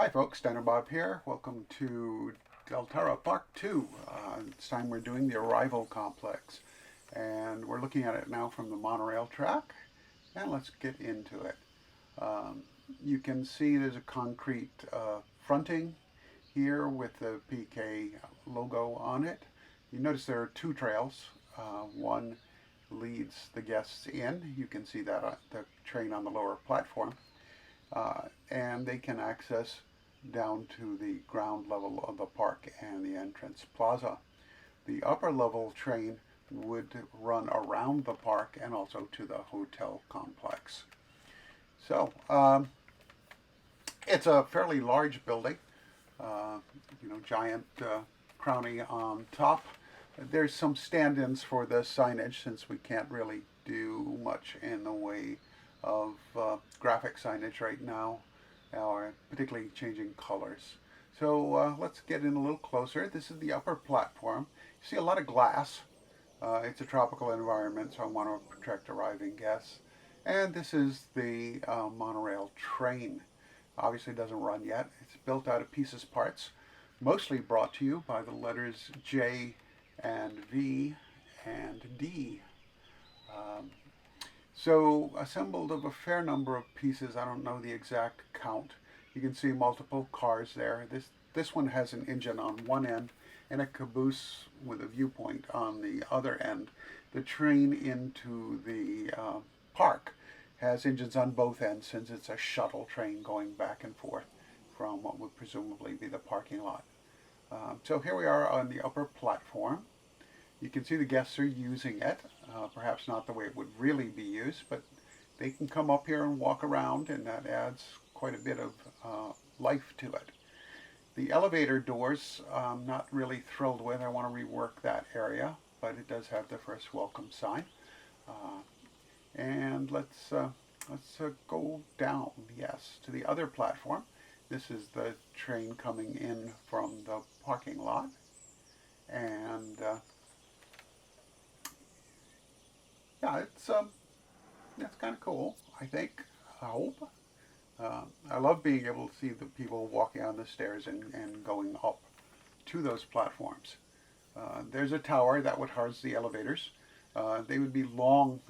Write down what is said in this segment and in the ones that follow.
Hi folks, Diner Bob here. Welcome to Deltara Park 2. This time we're doing the Arrival Complex. And we're looking at it now from the monorail track. And let's get into it. Um, you can see there's a concrete fronting here with the PK logo on it. You notice there are two trails. One leads the guests in. You can see that the train on the lower platform. And they can access down to the ground level of the park and the entrance plaza. The upper level train would run around the park and also to the hotel complex. So it's a fairly large building, giant crowning on top. There's some stand-ins for the signage since we can't really do much in the way of graphic signage right now, or particularly changing colors. So let's get in a little closer. This is the upper platform. You see a lot of glass. It's a tropical environment, so I want to protect arriving guests. And this is the monorail train. Obviously it doesn't run yet. It's built out of pieces parts, mostly brought to you by the letters J and V and D. So assembled of a fair number of pieces. I don't know the exact count. You can see multiple cars there. This one has an engine on one end and a caboose with a viewpoint on the other end. The train into the park has engines on both ends since it's a shuttle train going back and forth from what would presumably be the parking lot. So here we are on the upper platform. You can see the guests are using it, perhaps not the way it would really be used, but they can come up here and walk around, and that adds quite a bit of life to it. The elevator doors, I'm not really thrilled with. I want to rework that area, but it does have the first welcome sign. And let's go down, yes, to the other platform. This is the train coming in from the parking lot, and yeah, it's kind of cool, I think. I hope. I love being able to see the people walking on the stairs and going up to those platforms. There's a tower that would house the elevators. They would be long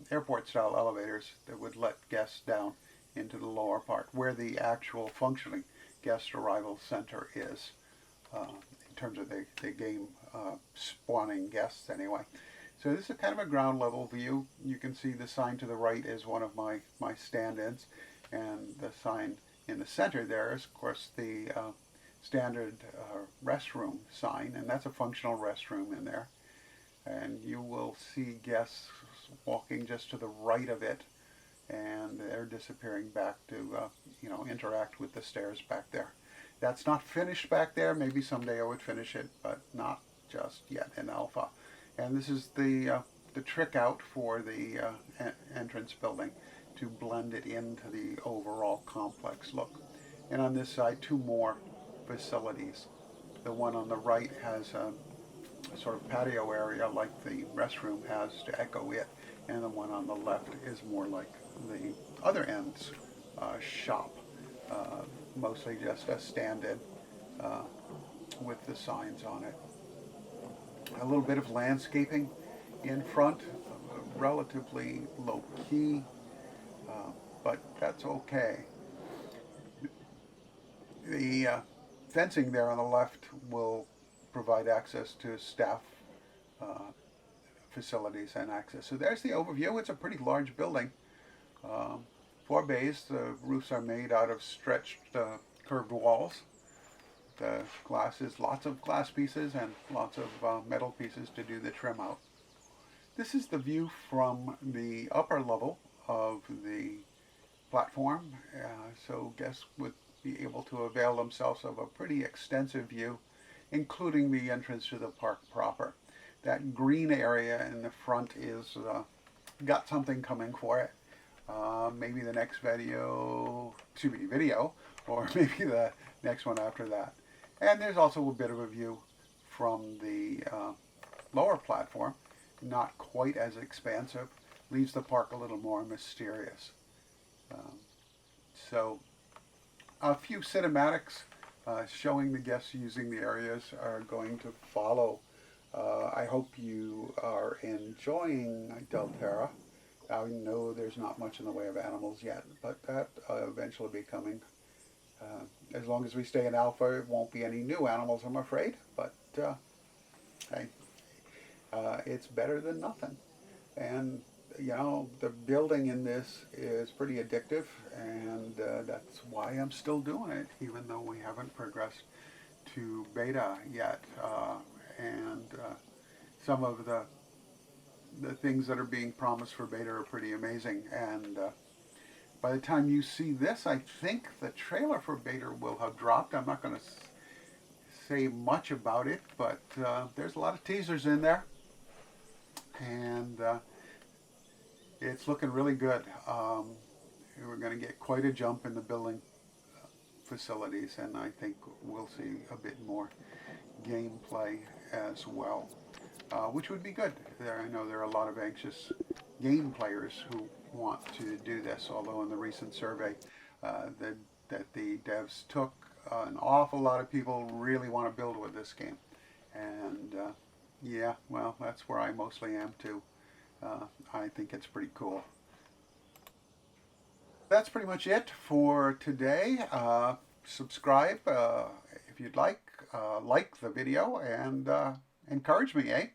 airport-style elevators that would let guests down into the lower part, where the actual functioning guest arrival center is, in terms of the game spawning guests anyway. So this is kind of a ground level view. You can see the sign to the right is one of my stand-ins, and the sign in the center there is, of course, the standard restroom sign, and that's a functional restroom in there. And you will see guests walking just to the right of it, and they're disappearing back to interact with the stairs back there. That's not finished back there. Maybe someday I would finish it, but not just yet in alpha. And this is the trick out for the entrance building to blend it into the overall complex look. And on this side, two more facilities. The one on the right has a sort of patio area like the restroom has to echo it, and the one on the left is more like the other end's shop, mostly just a stand-in with the signs on it. A little bit of landscaping in front, relatively low key, but that's okay. The fencing there on the left will provide access to staff facilities and access. So there's the overview. It's a pretty large building. 4 bays. The roofs are made out of stretched curved walls. The glass is lots of glass pieces and lots of metal pieces to do the trim out. This is the view from the upper level of the platform, so guests would be able to avail themselves of a pretty extensive view, including the entrance to the park proper. That green area in the front is got something coming for it. Maybe the next video, or maybe the next one after that. And there's also a bit of a view from the lower platform, not quite as expansive, leaves the park a little more mysterious. So a few cinematics showing the guests using the areas are going to follow. I hope you are enjoying Deltara. I know there's not much in the way of animals yet, but that eventually be coming. As long as we stay in alpha, it won't be any new animals, I'm afraid. But hey, it's better than nothing. And you know, the building in this is pretty addictive, and that's why I'm still doing it, even though we haven't progressed to beta yet. And some of the things that are being promised for beta are pretty amazing. And by the time you see this, I think the trailer for beta will have dropped. I'm not going to say much about it, but there's a lot of teasers in there, and it's looking really good. We're going to get quite a jump in the building facilities, and I think we'll see a bit more gameplay as well, which would be good. I know there are a lot of anxious game players who want to do this, although in the recent survey that the devs took, an awful lot of people really want to build with this game. And yeah, well, that's where I mostly am too. I think it's pretty cool. That's pretty much it for today. Subscribe if you'd like the video, and encourage me, eh?